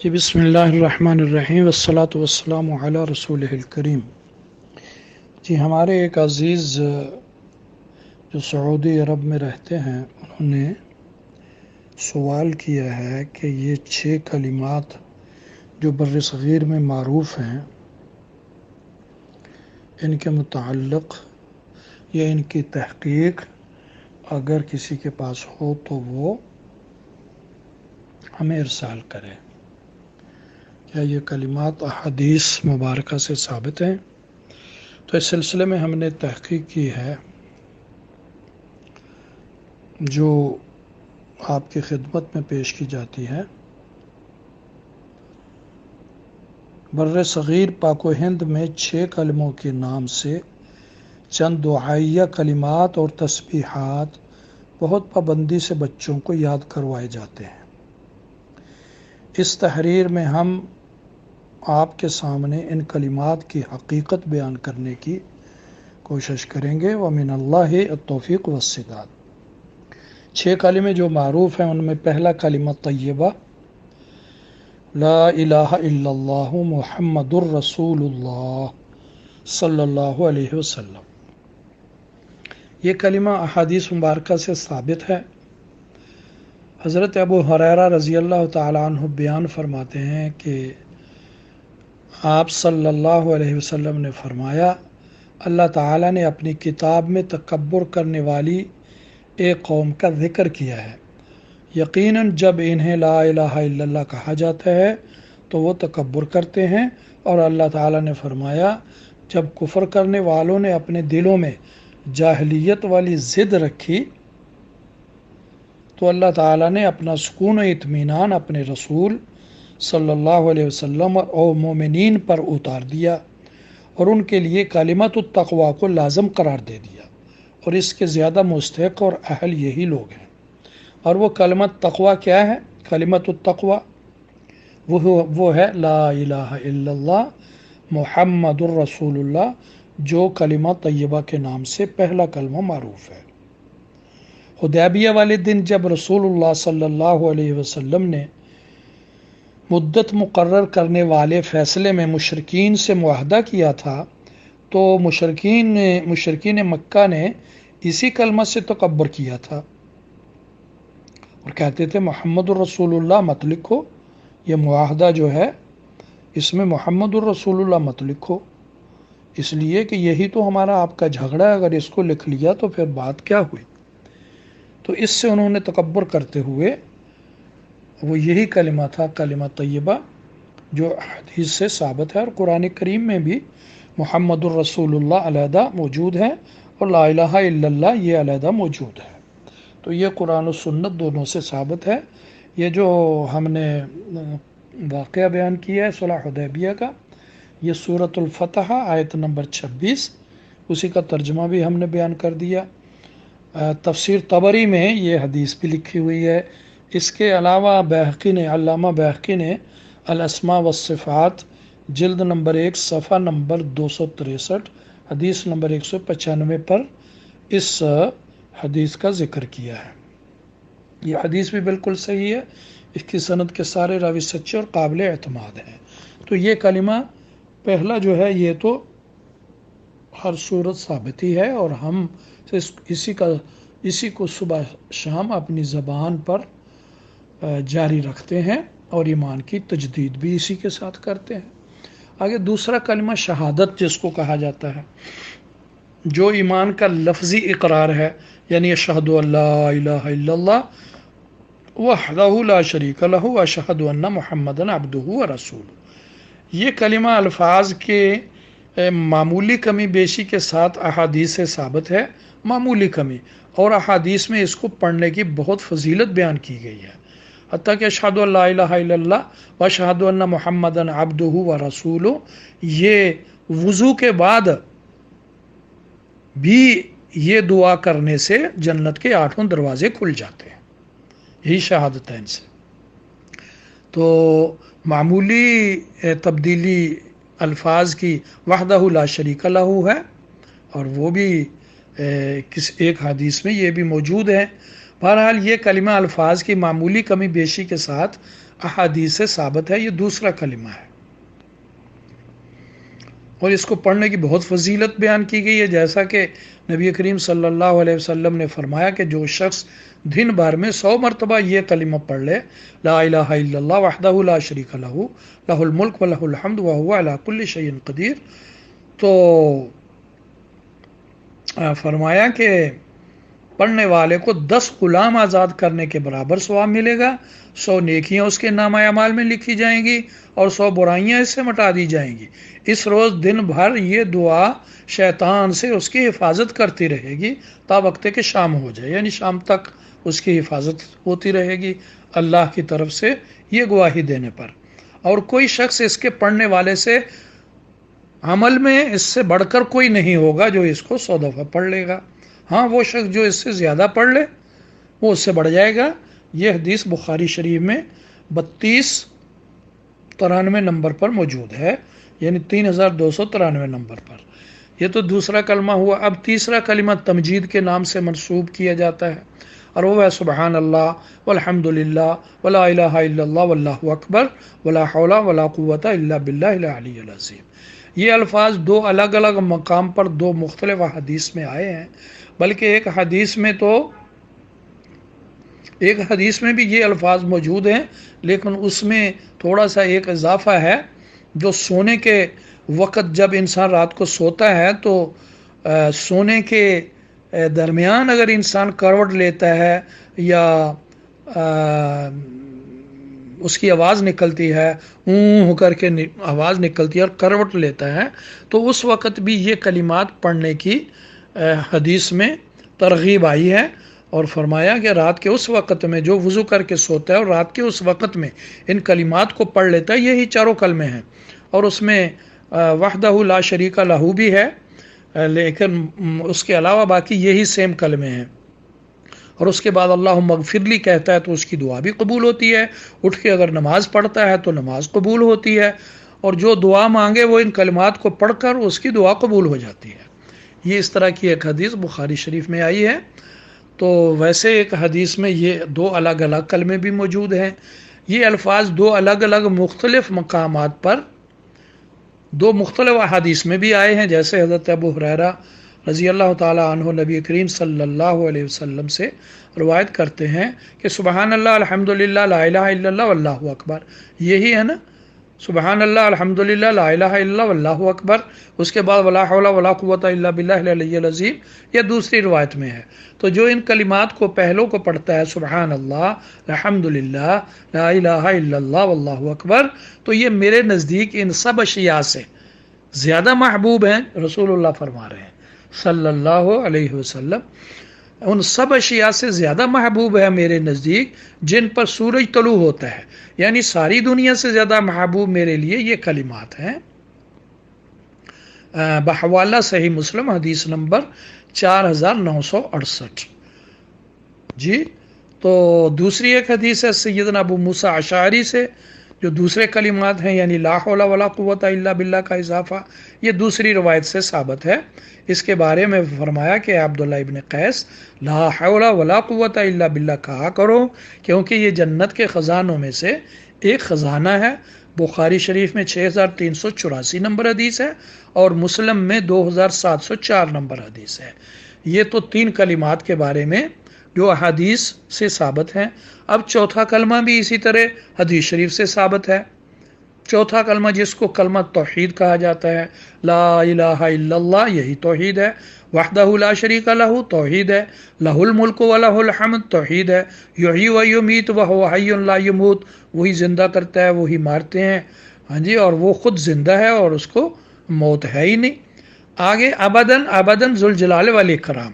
جی بسم اللہ الرحمن الرحیم والصلاة والسلام علی رسول الکریم۔ جی ہمارے ایک عزیز جو سعودی عرب میں رہتے ہیں انہوں نے سوال کیا ہے کہ یہ 6 کلمات جو بر صغیر میں معروف ہیں ان کے متعلق یا ان کی تحقیق اگر کسی کے پاس ہو تو وہ ہمیں ارسال کرے۔ کیا یہ کلمات احادیث مبارکہ سے ثابت ہیں؟ تو اس سلسلے میں ہم نے تحقیق کی ہے جو آپ کی خدمت میں پیش کی جاتی ہے۔ بر صغیر پاک و ہند میں 6 کلموں کے نام سے چند دعائیہ کلمات اور تسبیحات بہت پابندی سے بچوں کو یاد کروائے جاتے ہیں۔ اس تحریر میں ہم آپ کے سامنے ان کلمات کی حقیقت بیان کرنے کی کوشش کریں گے۔ وَمِنَ اللَّهِ التوفیق والسداد۔ 6 کلمے جو معروف ہیں ان میں پہلا کلمہ طیبہ لا الہ الا اللہ محمد الرسول اللہ صلی اللہ علیہ وسلم۔ یہ کلمہ احادیث مبارکہ سے ثابت ہے۔ حضرت ابو ہریرہ رضی اللہ تعالی عنہ بیان فرماتے ہیں کہ آپ صلی اللہ علیہ وسلم نے فرمایا، اللہ تعالیٰ نے اپنی کتاب میں تکبر کرنے والی ایک قوم کا ذکر کیا ہے۔ یقیناً جب انہیں لا الہ الا اللہ کہا جاتا ہے تو وہ تکبر کرتے ہیں، اور اللہ تعالیٰ نے فرمایا جب کفر کرنے والوں نے اپنے دلوں میں جاہلیت والی ضد رکھی تو اللہ تعالیٰ نے اپنا سکون و اطمینان اپنے رسول صلی اللہ علیہ وسلم اور مومنین پر اتار دیا اور ان کے لیے کلمۃ التقوی کو لازم قرار دے دیا، اور اس کے زیادہ مستحق اور اہل یہی لوگ ہیں۔ اور وہ کلمت تقوی کیا ہے؟ کلمت التقوی وہ ہے لا الہ الا اللہ محمد الرسول اللہ، جو کلمہ طیبہ کے نام سے پہلا کلمہ معروف ہے۔ حدیبیہ والے دن جب رسول اللہ صلی اللہ علیہ وسلم نے مدت مقرر کرنے والے فیصلے میں مشرکین سے معاہدہ کیا تھا تو مشرکین مکہ نے اسی کلمہ سے تکبر کیا تھا اور کہتے تھے محمد الرسول اللہ مت لکھو، یہ معاہدہ جو ہے اس میں محمد الرسول اللہ مت لکھو، اس لیے کہ یہی تو ہمارا آپ کا جھگڑا ہے، اگر اس کو لکھ لیا تو پھر بات کیا ہوئی۔ تو اس سے انہوں نے تکبر کرتے ہوئے وہ یہی کلمہ تھا کلمہ طیبہ جو حدیث سے ثابت ہے، اور قرآن کریم میں بھی محمد الرسول اللہ علیحدہ موجود ہے اور لا الہ الا اللہ یہ علیحدہ موجود ہے۔ تو یہ قرآن و سنت دونوں سے ثابت ہے۔ یہ جو ہم نے واقعہ بیان کیا ہے صلح حدیبیہ کا، یہ سورۃ الفتح آیت نمبر 26، اسی کا ترجمہ بھی ہم نے بیان کر دیا۔ تفسیر طبری میں یہ حدیث بھی لکھی ہوئی ہے۔ اس کے علاوہ علامہ بیہقی نے الاسماء والصفات جلد نمبر 1 صفحہ نمبر 263 حدیث نمبر 195 پر اس حدیث کا ذکر کیا ہے۔ یہ حدیث بھی بالکل صحیح ہے، اس کی سند کے سارے راوی سچے اور قابل اعتماد ہیں۔ تو یہ کلمہ پہلا جو ہے یہ تو ہر صورت ثابت ہی ہے، اور ہم اسی کو صبح شام اپنی زبان پر جاری رکھتے ہیں اور ایمان کی تجدید بھی اسی کے ساتھ کرتے ہیں۔ آگے دوسرا کلمہ شہادت جس کو کہا جاتا ہے، جو ایمان کا لفظی اقرار ہے، یعنی اشہد ان لا الہ الا اللہ وحدہ لا شریک لہ واشہد ان محمدا عبدہ ورسولہ۔ یہ کلمہ الفاظ کے معمولی کمی بیشی کے ساتھ احادیث سے ثابت ہے، معمولی کمی، اور احادیث میں اس کو پڑھنے کی بہت فضیلت بیان کی گئی ہے، حتیٰ کہ اشہد ان لا الہ الا اللہ واشہد ان محمدا عبدہ ورسولہ یہ وضو کے بعد بھی یہ دعا کرنے سے جنت کے 8 دروازے کھل جاتے ہیں، یہی شہادتین سے۔ تو معمولی تبدیلی الفاظ کی وحدہ لا شریک لہ ہے، اور وہ بھی ایک حدیث میں یہ بھی موجود ہے، بہرحال یہ کلمہ الفاظ کی معمولی کمی بیشی کے ساتھ احادیث سے ثابت ہے، یہ دوسرا کلمہ ہے، اور اس کو پڑھنے کی بہت فضیلت بیان کی گئی ہے، جیسا کہ نبی کریم صلی اللہ علیہ وسلم نے فرمایا کہ جو شخص دن بھر میں 100 مرتبہ یہ کلمہ پڑھ لے، لا الہ الا اللہ وحدہ لا شریک لہ لہ الملک ولہ الحمد وہو علی کل شیء قدیر، تو فرمایا کہ پڑھنے والے کو 10 غلام آزاد کرنے کے برابر ثواب ملے گا، 100 نیکیاں اس کے نامہ اعمال میں لکھی جائیں گی اور 100 برائیاں اس سے مٹا دی جائیں گی۔ اس روز دن بھر یہ دعا شیطان سے اس کی حفاظت کرتی رہے گی تا وقت کہ شام ہو جائے، یعنی شام تک اس کی حفاظت ہوتی رہے گی اللہ کی طرف سے یہ گواہی دینے پر۔ اور کوئی شخص اس کے پڑھنے والے سے عمل میں اس سے بڑھ کر کوئی نہیں ہوگا جو اس کو 100 دفعہ پڑھ لے گا، ہاں وہ شخص جو اس سے زیادہ پڑھ لے وہ اس سے بڑھ جائے گا۔ یہ حدیث بخاری شریف میں 3293 نمبر پر موجود ہے، یعنی 3293 نمبر پر۔ یہ تو دوسرا کلمہ ہوا۔ اب تیسرا کلمہ تمجید کے نام سے منسوب کیا جاتا ہے، اور وہ ہے سبحان اللہ والحمد للہ ولا الہ الا اللہ واللہ اکبر ولا حول ولا قوۃ الا باللہ العلی العظیم۔ یہ الفاظ 2 الگ الگ مقام پر 2 مختلف حدیث میں آئے ہیں، بلکہ ایک حدیث میں بھی یہ الفاظ موجود ہیں، لیکن اس میں تھوڑا سا ایک اضافہ ہے، جو سونے کے وقت جب انسان رات کو سوتا ہے تو سونے کے درمیان اگر انسان کروٹ لیتا ہے یا اس کی آواز نکلتی ہے، اون کر کے آواز نکلتی ہے اور کروٹ لیتا ہے، تو اس وقت بھی یہ کلمات پڑھنے کی حدیث میں ترغیب آئی ہے، اور فرمایا کہ رات کے اس وقت میں جو وضو کر کے سوتا ہے اور رات کے اس وقت میں ان کلمات کو پڑھ لیتا ہے، یہی چاروں کلمے ہیں، اور اس میں وحدہ لا شریک لہ بھی ہے، لیکن اس کے علاوہ باقی یہی سیم کلمے ہیں۔ اور اس کے بعد اللہم اغفر لی کہتا ہے تو اس کی دعا بھی قبول ہوتی ہے، اٹھ کے اگر نماز پڑھتا ہے تو نماز قبول ہوتی ہے، اور جو دعا مانگے وہ ان کلمات کو پڑھ کر اس کی دعا قبول ہو جاتی ہے۔ یہ اس طرح کی ایک حدیث بخاری شریف میں آئی ہے۔ تو ویسے ایک حدیث میں یہ 2 الگ الگ کلمے بھی موجود ہیں۔ یہ الفاظ 2 الگ الگ مختلف مقامات پر 2 مختلف احادیث میں بھی آئے ہیں، جیسے حضرت ابو ہریرہ رضی اللہ تعالی عنہ نبی کریم صلی اللہ علیہ وسلم سے روایت کرتے ہیں کہ سبحان اللہ الحمدللہ لا الہ الا اللہ واللہ اکبر، یہی ہے نا، سبحان اللہ الحمدللہ لا الہ الا اللہ واللہ اکبر، اس کے بعد ولا حول ولا قوۃ الا باللہ العلی العظیم، یہ دوسری روایت میں ہے۔ تو جو ان کلمات کو پہلوں کو پڑھتا ہے سبحان اللہ الحمدللہ لا الہ الا اللہ واللہ اکبر، تو یہ میرے نزدیک ان سب اشیاء سے زیادہ محبوب ہیں، رسول اللہ فرما رہے ہیں صلی اللہ علیہ وسلم، ان سب اشیاء سے زیادہ محبوب ہے میرے نزدیک جن پر سورج طلوع ہوتا ہے، یعنی ساری دنیا سے زیادہ محبوب میرے لیے یہ کلمات ہیں۔ بحوالہ صحیح مسلم حدیث نمبر 4968۔ جی، تو دوسری ایک حدیث ہے سیدنا ابو موسیٰ اشعری سے، جو دوسرے کلمات ہیں، یعنی لا حول ولا قوۃ الا باللہ کا اضافہ، یہ دوسری روایت سے ثابت ہے۔ اس کے بارے میں فرمایا کہ عبداللہ ابن قیس لا حول ولا قوۃ الا باللہ کہا کرو، کیونکہ یہ جنت کے خزانوں میں سے ایک خزانہ ہے۔ بخاری شریف میں 6384 نمبر حدیث ہے، اور مسلم میں 2704 نمبر حدیث ہے۔ یہ تو 3 کلمات کے بارے میں جو احادیث سے ثابت ہیں۔ اب چوتھا کلمہ بھی اسی طرح حدیث شریف سے ثابت ہے۔ چوتھا کلمہ جس کو کلمہ توحید کہا جاتا ہے، لا الہ الا اللہ، یہی توحید ہے، وحدہ لا شریک لہ توحید ہے، لہ الملک و لہ الحمد توحید ہے، یحیی و یمیت وہو حی لا یموت، وہی زندہ کرتا ہے وہی مارتے ہیں، ہاں جی، اور وہ خود زندہ ہے اور اس کو موت ہے ہی نہیں۔ آگے ابداً ابداً ذوالجلال والاکرام،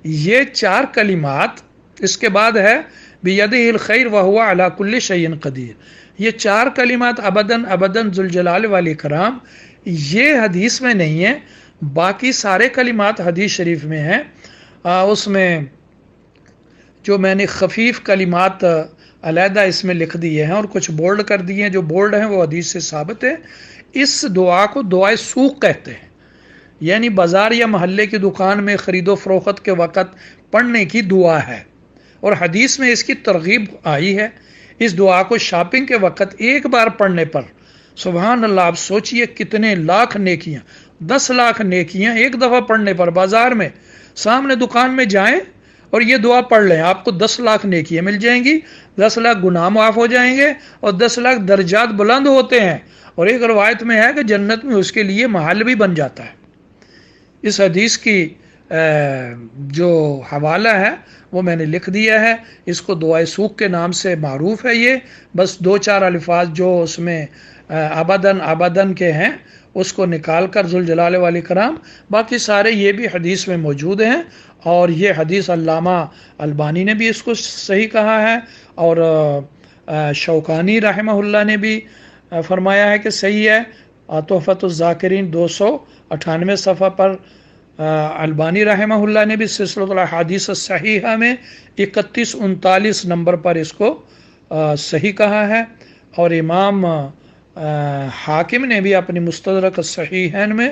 یہ 4 کلمات، اس کے بعد ہے بیدہ الخیر وہو علی کل شیء قدیر، یہ 4 کلمات ابداً ابداً ذوالجلال والاکرام، یہ حدیث میں نہیں ہے، باقی سارے کلمات حدیث شریف میں ہیں۔ اس میں جو میں نے خفیف کلمات علیحدہ اس میں لکھ دیے ہیں اور کچھ بولڈ کر دیے ہیں، جو بولڈ ہیں وہ حدیث سے ثابت ہے۔ اس دعا کو دعائے سوق کہتے ہیں، یعنی بازار یا محلے کی دکان میں خرید و فروخت کے وقت پڑھنے کی دعا ہے، اور حدیث میں اس کی ترغیب آئی ہے۔ اس دعا کو شاپنگ کے وقت ایک بار پڑھنے پر سبحان اللہ، آپ سوچئے کتنے لاکھ نیکیاں، 10 لاکھ نیکیاں ایک دفعہ پڑھنے پر۔ بازار میں سامنے دکان میں جائیں اور یہ دعا پڑھ لیں، آپ کو 10 لاکھ نیکیاں مل جائیں گی، 10 لاکھ گناہ معاف ہو جائیں گے، اور 10 لاکھ درجات بلند ہوتے ہیں، اور ایک روایت میں ہے کہ جنت میں اس کے لیے محل بھی بن جاتا ہے۔ اس حدیث کی جو حوالہ ہے وہ میں نے لکھ دیا ہے، اس کو دعائے سوک کے نام سے معروف ہے۔ یہ بس 2-4 الفاظ جو اس میں ابدن ابدن کے ہیں اس کو نکال کر ذوالجلال والاکرام، باقی سارے یہ بھی حدیث میں موجود ہیں، اور یہ حدیث علامہ البانی نے بھی اس کو صحیح کہا ہے، اور شوکانی رحمہ اللہ نے بھی فرمایا ہے کہ صحیح ہے۔ تحفۃ الذاکرین 298 صفحہ پر البانی رحمہ اللہ نے بھی سلسلۃ الاحادیث الصحیحہ میں 3139 نمبر پر اس کو صحیح کہا ہے، اور امام حاکم نے بھی اپنی مستدرک الصحیحین میں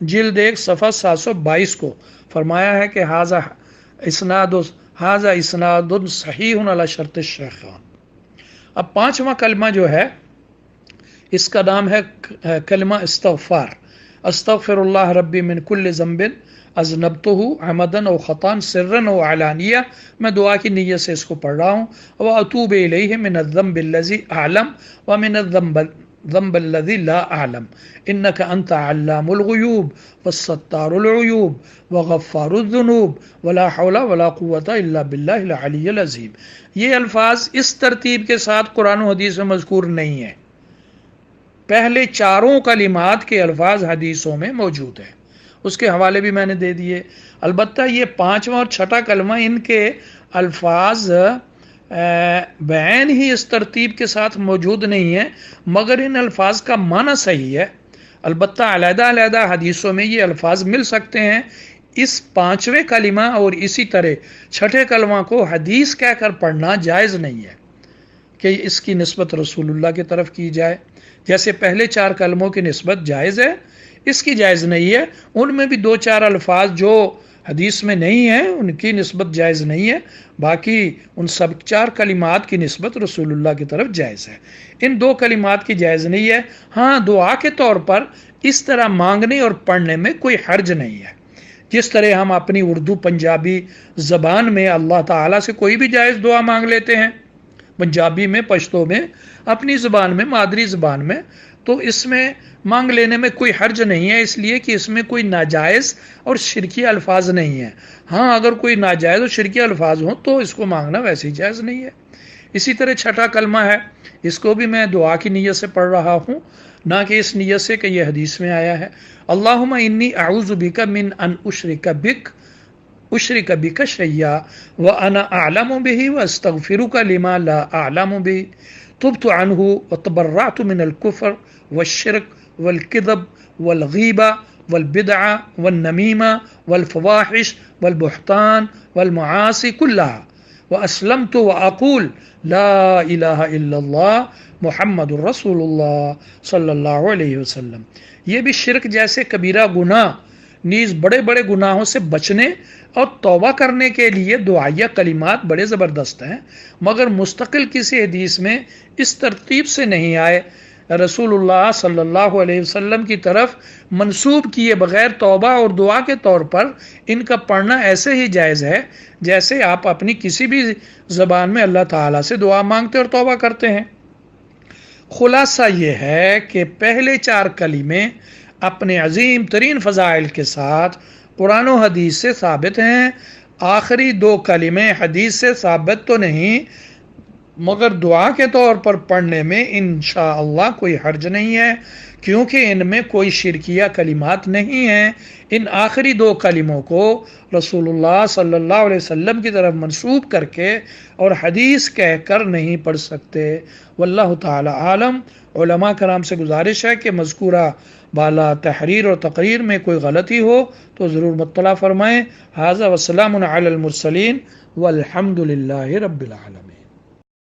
جلد 1 صفحہ 722 کو فرمایا ہے کہ ھذا اسناد صحیح علی شرط الشیخین۔ اب 5واں کلمہ جو ہے اس کا نام ہے کلمہ استغفار۔ استغفر اللہ ربی من کل ذنب اذنبتہ عمدا او خطا سرا او علانیہ، میں دعا کی نیت سے اس کو پڑھ رہا ہوں۔ واتوب الیہ من الذنب الذی اعلم ومن الذنب الذی لا اعلم انک انت علام الغیوب والستار العیوب وغفار الذنوب ولا حول ولا قوة الا باللہ العلی العظیم۔ یہ الفاظ اس ترتیب کے ساتھ قرآن و حدیث میں مذکور نہیں ہیں، پہلے 4 کلمات کے الفاظ حدیثوں میں موجود ہیں، اس کے حوالے بھی میں نے دے دیے۔ البتہ یہ 5واں اور 6واں کلمہ ان کے الفاظ بعین ہی اس ترتیب کے ساتھ موجود نہیں ہیں، مگر ان الفاظ کا معنی صحیح ہے۔ البتہ علیحدہ علیحدہ حدیثوں میں یہ الفاظ مل سکتے ہیں۔ اس 5ویں کلمہ اور اسی طرح 6 کلمہ کو حدیث کہہ کر پڑھنا جائز نہیں ہے کہ اس کی نسبت رسول اللہ کی طرف کی جائے، جیسے پہلے 4 کلموں کی نسبت جائز ہے، اس کی جائز نہیں ہے۔ ان میں بھی 2-4 الفاظ جو حدیث میں نہیں ہیں ان کی نسبت جائز نہیں ہے، باقی ان سب 4 کلمات کی نسبت رسول اللہ کی طرف جائز ہے۔ ان 2 کلمات کی جائز نہیں ہے۔ ہاں، دعا کے طور پر اس طرح مانگنے اور پڑھنے میں کوئی حرج نہیں ہے، جس طرح ہم اپنی اردو پنجابی زبان میں اللہ تعالیٰ سے کوئی بھی جائز دعا مانگ لیتے ہیں، پنجابی میں، پشتو میں، اپنی زبان میں، مادری زبان میں، تو اس میں مانگ لینے میں کوئی حرج نہیں ہے، اس لیے کہ اس میں کوئی ناجائز اور شرکی الفاظ نہیں ہیں۔ ہاں، اگر کوئی ناجائز اور شرکی الفاظ ہوں تو اس کو مانگنا ویسے ہی جائز نہیں ہے۔ اسی طرح 6واں کلمہ ہے، اس کو بھی میں دعا کی نیت سے پڑھ رہا ہوں، نہ کہ اس نیت سے کہ یہ حدیث میں آیا ہے۔ اللہم انی اعوذ بک من ان اشرک بک شیئا وانا اعلم به واستغفرک لما لا اعلم به تبت عنه وتبرعت من الكفر والشرك والكذب والغيبة والبدعة والنميمة والفواحش والبهتان والمعاصي كلها وأسلمت وأقول لا إله إلا الله محمد رسول اللہ صلی اللہ علیہ وسلم۔ یہ بھی شرک جیسے کبیرہ گناہ نیز بڑے بڑے گناہوں سے بچنے اور توبہ کرنے کے لیے دعائیہ کلمات بڑے زبردست ہیں، مگر مستقل کسی حدیث میں اس ترتیب سے نہیں آئے۔ رسول اللہ صلی اللہ علیہ وسلم کی طرف منسوب کیے بغیر توبہ اور دعا کے طور پر ان کا پڑھنا ایسے ہی جائز ہے جیسے آپ اپنی کسی بھی زبان میں اللہ تعالیٰ سے دعا مانگتے اور توبہ کرتے ہیں۔ خلاصہ یہ ہے کہ پہلے 4 کلمے اپنے عظیم ترین فضائل کے ساتھ قرآن و حدیث سے ثابت ہیں، آخری 2 کلمے حدیث سے ثابت تو نہیں، مگر دعا کے طور پر پڑھنے میں انشاءاللہ کوئی حرج نہیں ہے، کیونکہ ان میں کوئی شرکیہ کلمات نہیں ہیں۔ ان آخری 2 کلموں کو رسول اللہ صلی اللہ علیہ وسلم کی طرف منسوب کر کے اور حدیث کہہ کر نہیں پڑھ سکتے۔ واللہ تعالی عالم۔ علماء کرام سے گزارش ہے کہ مذکورہ بالا تحریر اور تقریر میں کوئی غلطی ہو تو ضرور مطلع فرمائیں۔ ھذا وسلام علی المرسلین والحمد للہ رب العالمین۔